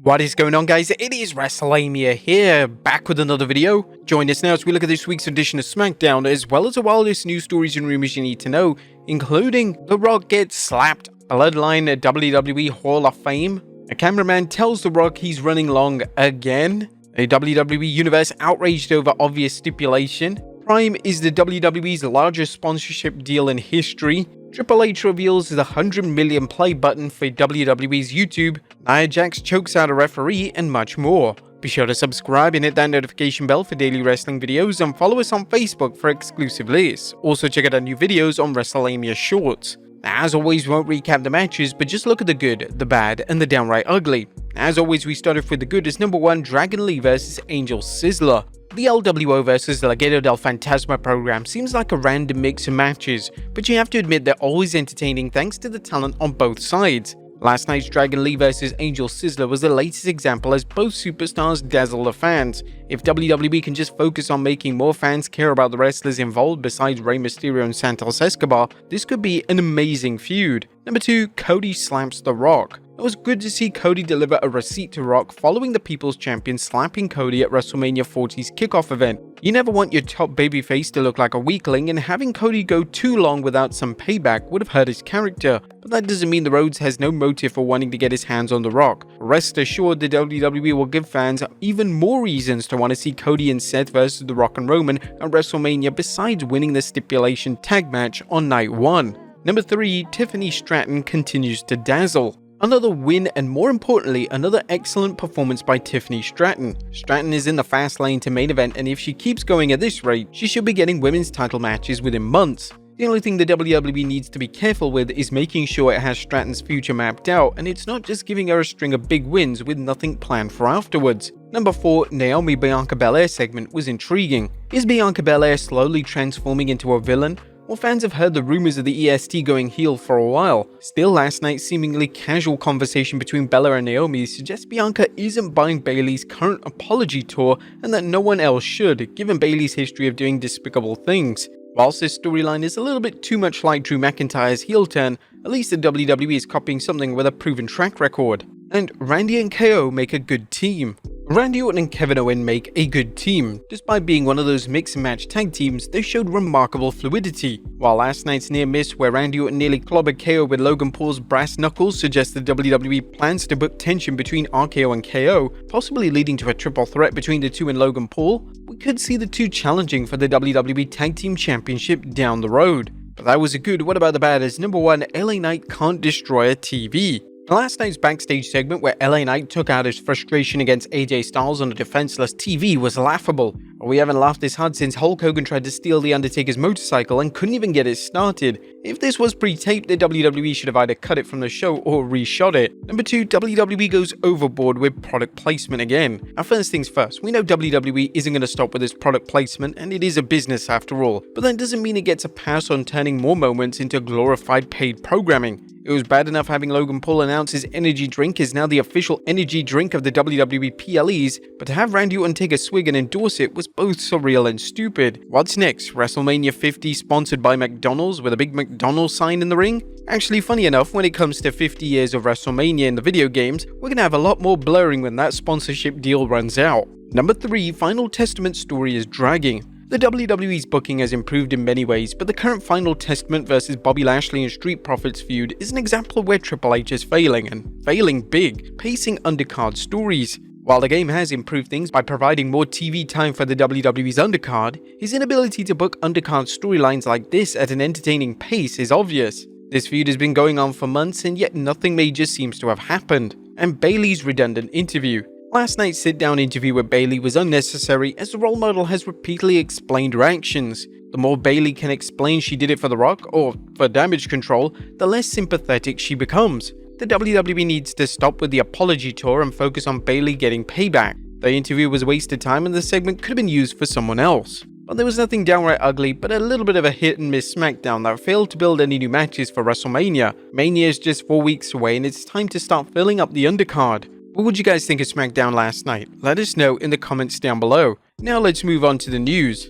What is going on, guys? It is Wrestlelamia here, back with another video. Join us now as we look at this week's edition of Smackdown, as well as the wildest news stories and rumors you need to know, including The Rock gets slapped, Bloodline at WWE Hall of Fame, a cameraman tells The Rock he's running long again, a WWE Universe outraged over obvious stipulation, Prime is the WWE's largest sponsorship deal in history, Triple H reveals the 100 million play button for WWE's YouTube, Nia Jax chokes out a referee, and much more. Be sure to subscribe and hit that notification bell for daily wrestling videos, and follow us on Facebook for exclusive lists. Also check out our new videos on Wrestlelamia Shorts. As always, we won't recap the matches, but just look at the good, the bad, and the downright ugly. As always, we start off with the good as number 1, Dragon Lee vs Angel Sizzler. The LWO vs Legado del Fantasma program seems like a random mix of matches, but you have to admit they're always entertaining thanks to the talent on both sides. Last night's Dragon Lee vs Angel Sizzler was the latest example as both superstars dazzle the fans. If WWE can just focus on making more fans care about the wrestlers involved besides Rey Mysterio and Santos Escobar, this could be an amazing feud. Number 2, Cody slaps The Rock. It was good to see Cody deliver a receipt to Rock following the People's Champion slapping Cody at WrestleMania 40's kickoff event. You never want your top babyface to look like a weakling, and having Cody go too long without some payback would have hurt his character, but that doesn't mean the Rhodes has no motive for wanting to get his hands on The Rock. Rest assured, the WWE will give fans even more reasons to want to see Cody and Seth versus The Rock and Roman at WrestleMania besides winning the Stipulation tag match on night 1. Number 3, Tiffany Stratton continues to dazzle. Another win, and more importantly, another excellent performance by Tiffany Stratton. Stratton is in the fast lane to main event, and if she keeps going at this rate, she should be getting women's title matches within months. The only thing the WWE needs to be careful with is making sure it has Stratton's future mapped out, and it's not just giving her a string of big wins with nothing planned for afterwards. Number 4, Naomi Bianca Belair segment was intriguing. Is Bianca Belair slowly transforming into a villain? Well, fans have heard the rumors of the EST going heel for a while. Still, last night's seemingly casual conversation between Bella and Naomi suggests Bianca isn't buying Bayley's current apology tour, and that no one else should, given Bayley's history of doing despicable things. Whilst this storyline is a little bit too much like Drew McIntyre's heel turn, at least the WWE is copying something with a proven track record. And Randy and KO make a good team. Randy Orton and Kevin Owens make a good team. Despite being one of those mix and match tag teams, they showed remarkable fluidity. While last night's near miss where Randy Orton nearly clobbered KO with Logan Paul's brass knuckles suggests the WWE plans to book tension between RKO and KO, possibly leading to a triple threat between the two and Logan Paul, we could see the two challenging for the WWE Tag Team Championship down the road. But that was a good. What about the bad? As number 1, LA Knight can't destroy a TV. Last night's backstage segment where LA Knight took out his frustration against AJ Styles on a defenseless TV was laughable. We haven't laughed this hard since Hulk Hogan tried to steal The Undertaker's motorcycle and couldn't even get it started. If this was pre-taped, the WWE should have either cut it from the show or reshot it. Number 2, WWE goes overboard with product placement again. Now, first things first, we know WWE isn't going to stop with this product placement, and it is a business after all, but that doesn't mean it gets a pass on turning more moments into glorified paid programming. It was bad enough having Logan Paul announce his energy drink is now the official energy drink of the WWE PLEs, but to have Randy Orton take a swig and endorse it was both surreal and stupid. What's next? WrestleMania 50 sponsored by McDonald's with a big McDonald's sign in the ring? Actually, funny enough, when it comes to 50 years of WrestleMania in the video games, we're gonna have a lot more blurring when that sponsorship deal runs out. Number 3, Final Testament story is dragging. The WWE's booking has improved in many ways, but the current Final Testament versus Bobby Lashley and Street Profits feud is an example of where Triple H is failing, and failing big, pacing undercard stories. While the game has improved things by providing more TV time for the WWE's undercard, his inability to book undercard storylines like this at an entertaining pace is obvious. This feud has been going on for months, and yet nothing major seems to have happened. And Bayley's redundant interview. Last night's sit-down interview with Bayley was unnecessary, as the role model has repeatedly explained her actions. The more Bayley can explain she did it for The Rock, or for damage control, the less sympathetic she becomes. The WWE needs to stop with the apology tour and focus on Bayley getting payback. The interview was a waste of time, and the segment could have been used for someone else. But there was nothing downright ugly, but a little bit of a hit and miss Smackdown that failed to build any new matches for WrestleMania. Mania is just 4 weeks away, and it's time to start filling up the undercard. What would you guys think of Smackdown last night? Let us know in the comments down below. Now let's move on to the news.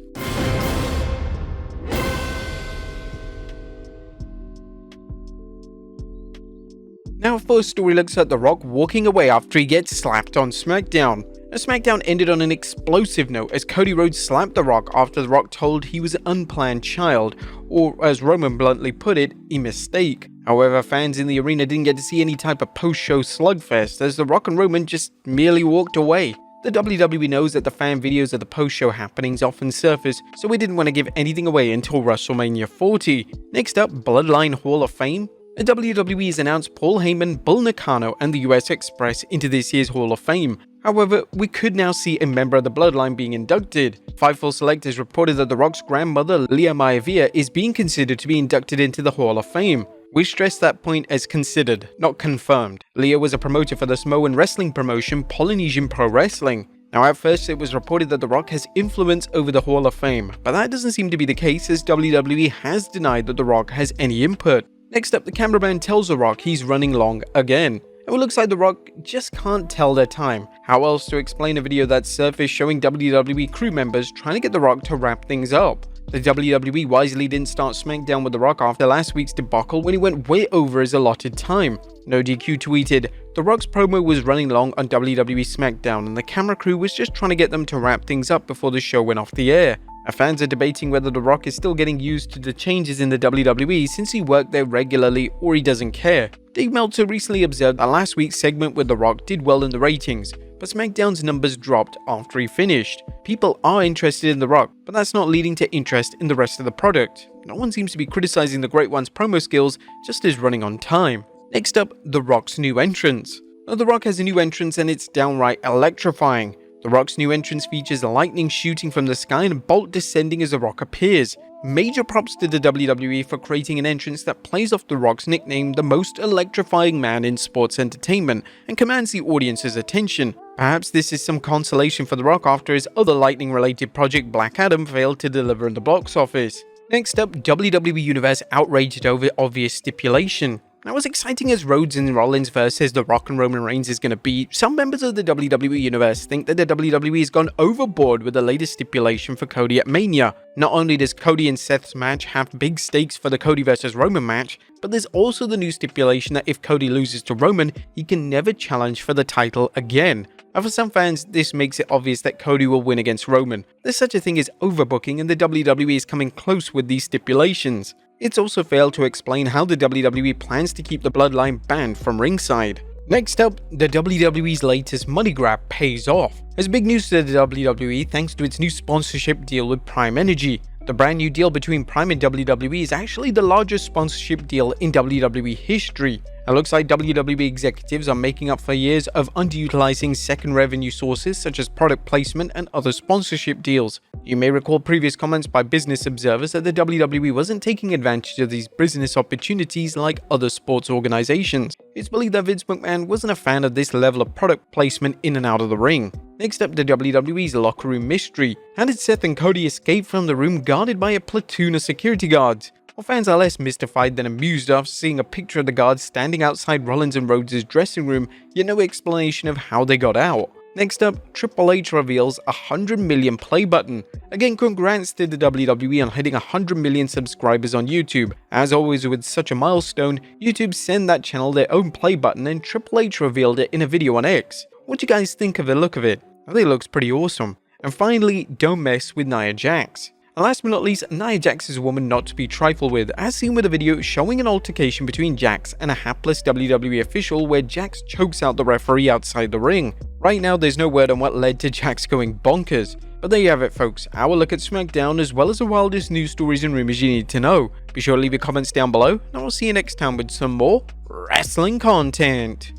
Now, first story looks at The Rock walking away after he gets slapped on Smackdown. Now, Smackdown ended on an explosive note as Cody Rhodes slapped The Rock after The Rock told he was an unplanned child, or as Roman bluntly put it, a mistake. However, fans in the arena didn't get to see any type of post-show slugfest as The Rock and Roman just merely walked away. The WWE knows that the fan videos of the post-show happenings often surface, so we didn't want to give anything away until WrestleMania 40. Next up, Bloodline Hall of Fame. The WWE has announced Paul Heyman, Bull Nakano, and the US Express into this year's Hall of Fame. However, we could now see a member of the Bloodline being inducted. Fightful Select has reported that The Rock's grandmother, Nia Jax, is being considered to be inducted into the Hall of Fame. We stress that point as considered, not confirmed. Nia was a promoter for the Samoan wrestling promotion Polynesian Pro Wrestling. Now, at first it was reported that The Rock has influence over the Hall of Fame, but that doesn't seem to be the case as WWE has denied that The Rock has any input. Next up, the cameraman tells The Rock he's running long again. It looks like The Rock just can't tell their time. How else to explain a video that surfaced showing WWE crew members trying to get The Rock to wrap things up? The WWE wisely didn't start SmackDown with The Rock after last week's debacle when he went way over his allotted time. NoDQ tweeted, "The Rock's promo was running long on WWE SmackDown and the camera crew was just trying to get them to wrap things up before the show went off the air." Our fans are debating whether The Rock is still getting used to the changes in the WWE since he worked there regularly or he doesn't care. Dave Meltzer recently observed that last week's segment with The Rock did well in the ratings, but SmackDown's numbers dropped after he finished. People are interested in The Rock, but that's not leading to interest in the rest of the product. No one seems to be criticizing the Great One's promo skills, just his running on time. Next up, The Rock's new entrance. Now, The Rock has a new entrance and it's downright electrifying. The Rock's new entrance features lightning shooting from the sky and a bolt descending as The Rock appears. Major props to the WWE for creating an entrance that plays off The Rock's nickname, the most electrifying man in sports entertainment, and commands the audience's attention. Perhaps this is some consolation for The Rock after his other lightning-related project Black Adam failed to deliver in the box office. Next up, WWE Universe outraged over obvious stipulation. Now, as exciting as Rhodes and Rollins versus The Rock and Roman Reigns is going to be, some members of the WWE Universe think that the WWE has gone overboard with the latest stipulation for Cody at Mania. Not only does Cody and Seth's match have big stakes for the Cody vs Roman match, but there's also the new stipulation that if Cody loses to Roman, he can never challenge for the title again. And for some fans, this makes it obvious that Cody will win against Roman. There's such a thing as overbooking and the WWE is coming close with these stipulations. It's also failed to explain how the WWE plans to keep the Bloodline banned from ringside. Next up, the WWE's latest money grab pays off. There's big news to the WWE thanks to its new sponsorship deal with Prime Energy. The brand new deal between Prime and WWE is actually the largest sponsorship deal in WWE history. It looks like WWE executives are making up for years of underutilizing second revenue sources such as product placement and other sponsorship deals. You may recall previous comments by business observers that the WWE wasn't taking advantage of these business opportunities like other sports organizations. It's believed that Vince McMahon wasn't a fan of this level of product placement in and out of the ring. Next up, the WWE's locker room mystery. How did Seth and Cody escape from the room guarded by a platoon of security guards? Well, fans are less mystified than amused after seeing a picture of the guards standing outside Rollins and Rhodes' dressing room, yet no explanation of how they got out. Next up, Triple H reveals a 100 million play button. Again, congrats to the WWE on hitting 100 million subscribers on YouTube. As always with such a milestone, YouTube sent that channel their own play button and Triple H revealed it in a video on X. What do you guys think of the look of it? I think it looks pretty awesome. And finally, don't mess with Nia Jax. And last but not least, Nia Jax is a woman not to be trifled with, as seen with a video showing an altercation between Jax and a hapless WWE official where Jax chokes out the referee outside the ring. Right now, there's no word on what led to Jax going bonkers. But there you have it, folks, our look at SmackDown as well as the wildest news stories and rumors you need to know. Be sure to leave your comments down below, and I'll see you next time with some more wrestling content.